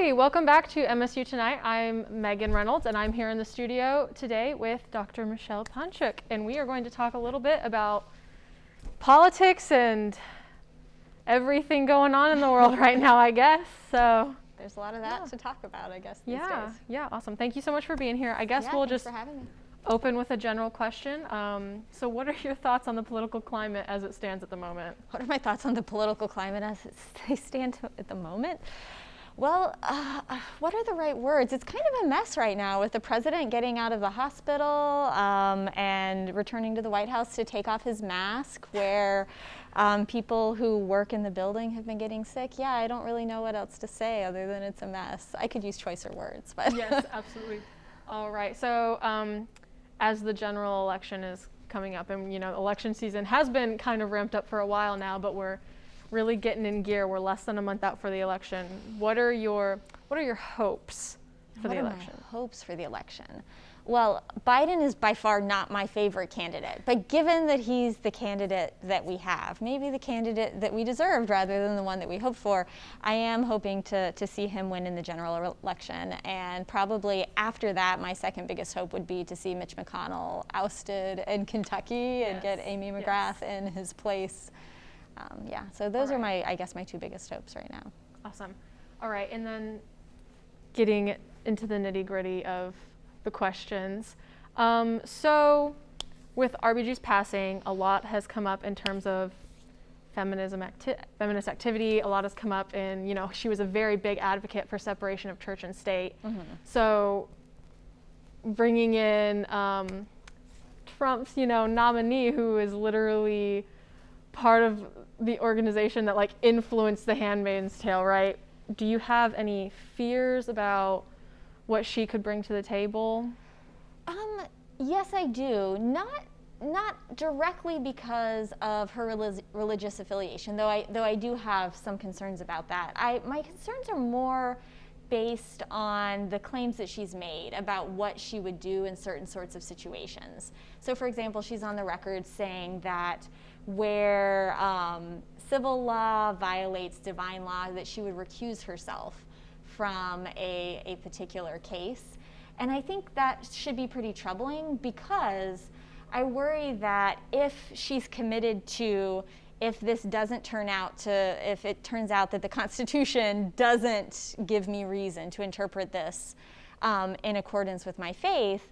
Hi, welcome back to MSU Tonight. I'm Megan Reynolds, and I'm here in the studio today with Dr. Michelle Panchuk, and we are going to talk a little bit about politics and everything going on in the world right now, I guess. So there's a lot of that to talk about, I guess, these days. Yeah, awesome. Thank you so much for being here. I guess we'll just for having me. Open with a general question. So what are your thoughts on the political climate as it stands at the moment? What are my thoughts on the political climate as they stand at the moment? Well, what are the right words? It's kind of a mess right now with the president getting out of the hospital and returning to the White House to take off his mask, where people who work in the building have been getting sick. Yeah, I don't really know what else to say other than it's a mess. I could use choicer words, but. Yes, absolutely. All right, so as the general election is coming up, and election season has been kind of ramped up for a while now, but we're really getting in gear. We're less than a month out for the election. What are your hopes for the election? What are my hopes for the election? Well, Biden is by far not my favorite candidate, but given that he's the candidate that we have, maybe the candidate that we deserved rather than the one that we hoped for, I am hoping to see him win in the general election. And probably after that, my second biggest hope would be to see Mitch McConnell ousted in Kentucky and get Amy McGrath in his place. So those are I guess my two biggest hopes right now. Awesome. All right, and then getting into the nitty-gritty of the questions. So with RBG's passing, a lot has come up in terms of feminist activity. A lot has come up in, she was a very big advocate for separation of church and state. Mm-hmm. So bringing in Trump's, nominee, who is literally part of the organization that influenced The Handmaid's Tale, right? Do you have any fears about what she could bring to the table? Yes, I do. Not directly because of her religious affiliation, though I do have some concerns about that. My concerns are more based on the claims that she's made about what she would do in certain sorts of situations. So, for example, she's on the record saying that where civil law violates divine law, that she would recuse herself from a particular case. And I think that should be pretty troubling, because I worry that if she's committed to, if it turns out that the Constitution doesn't give me reason to interpret this in accordance with my faith,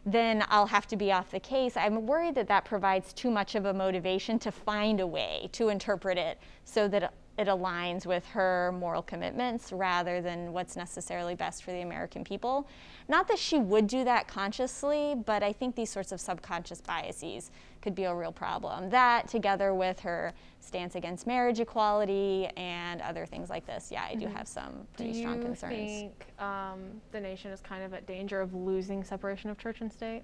then I'll have to be off the case. I'm worried that provides too much of a motivation to find a way to interpret it so that it aligns with her moral commitments rather than what's necessarily best for the American people. Not that she would do that consciously, but I think these sorts of subconscious biases could be a real problem. That, together with her stance against marriage equality and other things like this, I do have some pretty strong concerns. Do you think the nation is kind of at danger of losing separation of church and state?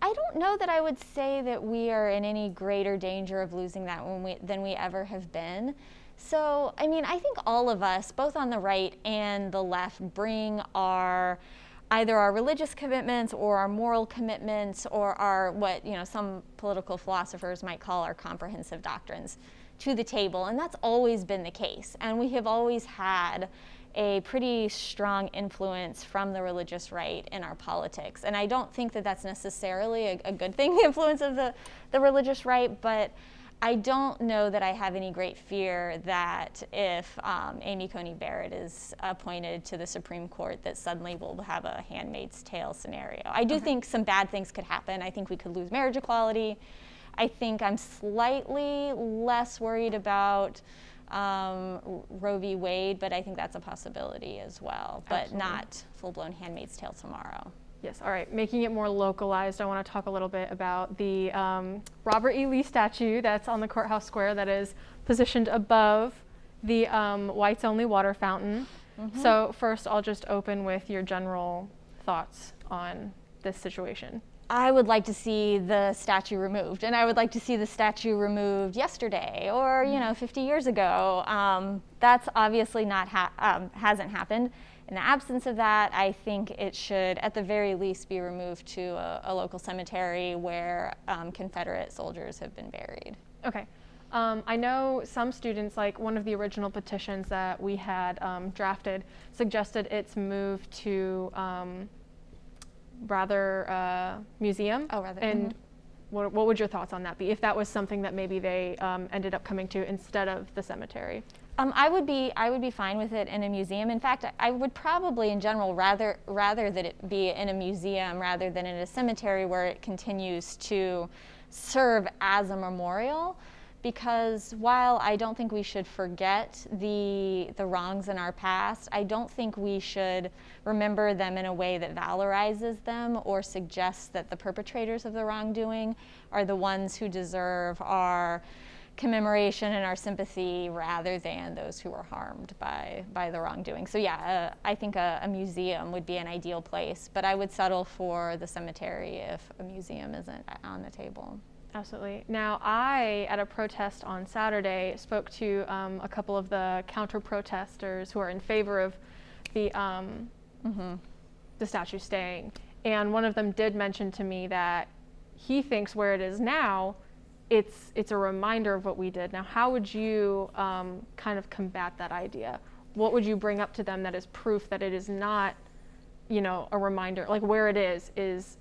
I don't know that I would say that we are in any greater danger of losing that than we ever have been. So, I think all of us, both on the right and the left, bring either our religious commitments or our moral commitments or our, what some political philosophers might call our comprehensive doctrines, to the table. And that's always been the case. And we have always had a pretty strong influence from the religious right in our politics. And I don't think that that's necessarily a good thing, the influence of the religious right, but I don't know that I have any great fear that if Amy Coney Barrett is appointed to the Supreme Court, that suddenly we'll have a Handmaid's Tale scenario. I do think some bad things could happen. I think we could lose marriage equality. I think I'm slightly less worried about Roe v. Wade, but I think that's a possibility as well, but not full-blown Handmaid's Tale tomorrow. Yes, all right. Making it more localized, I want to talk a little bit about the Robert E. Lee statue that's on the courthouse square that is positioned above the whites only water fountain. Mm-hmm. So first, I'll just open with your general thoughts on this situation. I would like to see the statue removed, and I would like to see the statue removed yesterday or 50 years ago. That's obviously hasn't happened. In the absence of that, I think it should at the very least be removed to a local cemetery where Confederate soldiers have been buried. Okay. I know some students, like one of the original petitions that we had drafted, suggested its move to rather museum. Oh, rather. And what would your thoughts on that be, if that was something that maybe they ended up coming to instead of the cemetery? I would be fine with it in a museum. In fact, I would probably, in general, rather that it be in a museum rather than in a cemetery where it continues to serve as a memorial. Because while I don't think we should forget the wrongs in our past, I don't think we should remember them in a way that valorizes them or suggests that the perpetrators of the wrongdoing are the ones who deserve our commemoration and our sympathy rather than those who were harmed by the wrongdoing. So yeah, I think a museum would be an ideal place, but I would settle for the cemetery if a museum isn't on the table. Absolutely. Now, I, at a protest on Saturday, spoke to a couple of the counter-protesters who are in favor of the statue staying. And one of them did mention to me that he thinks where it is now, it's a reminder of what we did. Now, how would you kind of combat that idea? What would you bring up to them that is proof that it is not, a reminder, like where it is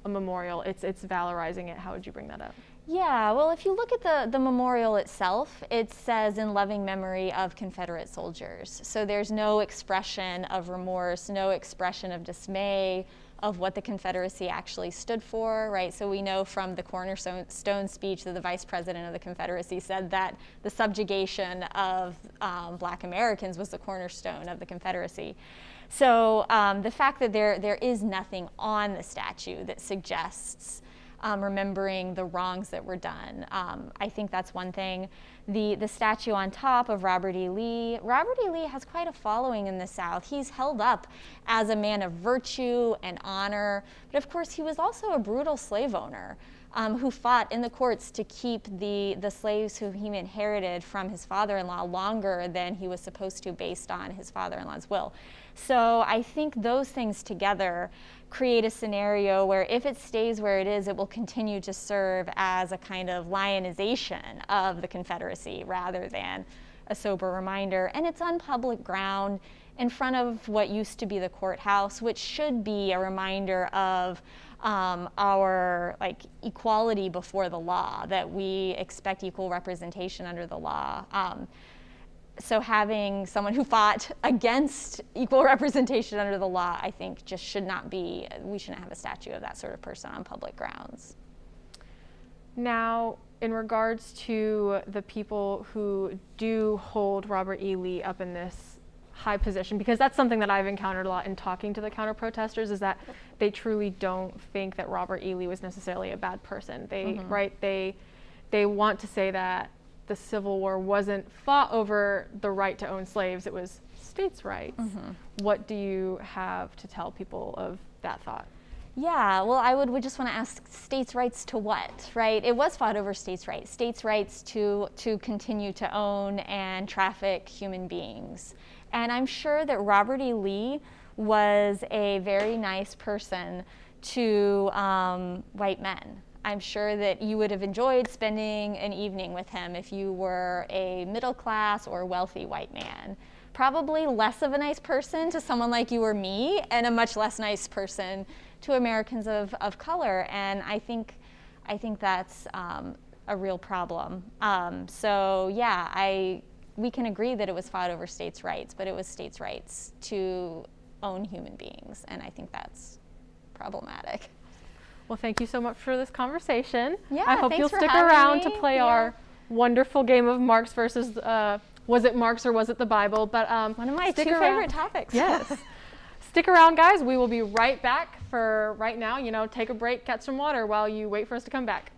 a memorial, it's valorizing it? How would you bring that up? Yeah, well, if you look at the memorial itself, it says in loving memory of Confederate soldiers. So there's no expression of remorse, no expression of dismay of what the Confederacy actually stood for, right? So we know from the cornerstone speech that the Vice President of the Confederacy said that the subjugation of Black Americans was the cornerstone of the Confederacy. So the fact that there is nothing on the statue that suggests remembering the wrongs that were done, I think that's one thing. The statue on top of Robert E. Lee has quite a following in the South. He's held up as a man of virtue and honor, but of course he was also a brutal slave owner who fought in the courts to keep the slaves who he inherited from his father-in-law longer than he was supposed to based on his father-in-law's will. So I think those things together create a scenario where if it stays where it is, it will continue to serve as a kind of lionization of the Confederacy rather than a sober reminder. And it's on public ground in front of what used to be the courthouse, which should be a reminder of our equality before the law, that we expect equal representation under the law. So having someone who fought against equal representation under the law, I think just should not be, we shouldn't have a statue of that sort of person on public grounds. Now, in regards to the people who do hold Robert E. Lee up in this high position, because that's something that I've encountered a lot in talking to the counter-protesters, is that they truly don't think that Robert E. Lee was necessarily a bad person. They want to say that the Civil War wasn't fought over the right to own slaves, it was states' rights. What do you have to tell people of that thought? Yeah, well, I would just want to ask, states' rights to what, right? It was fought over states' rights to continue to own and traffic human beings. And I'm sure that Robert E. Lee was a very nice person to white men. I'm sure that you would have enjoyed spending an evening with him if you were a middle class or wealthy white man. Probably less of a nice person to someone like you or me, and a much less nice person to Americans of color. And I think that's a real problem. So yeah, we can agree that it was fought over states' rights, but it was states' rights to own human beings, and I think that's problematic. Well, thank you so much for this conversation. Yeah, I hope thanks you'll for stick having around me. to play our wonderful game of Marx versus, was it Marx or was it the Bible? But one of my two around. favorite topics. Yes. Stick around, guys. We will be right back. For right now, take a break, catch some water while you wait for us to come back.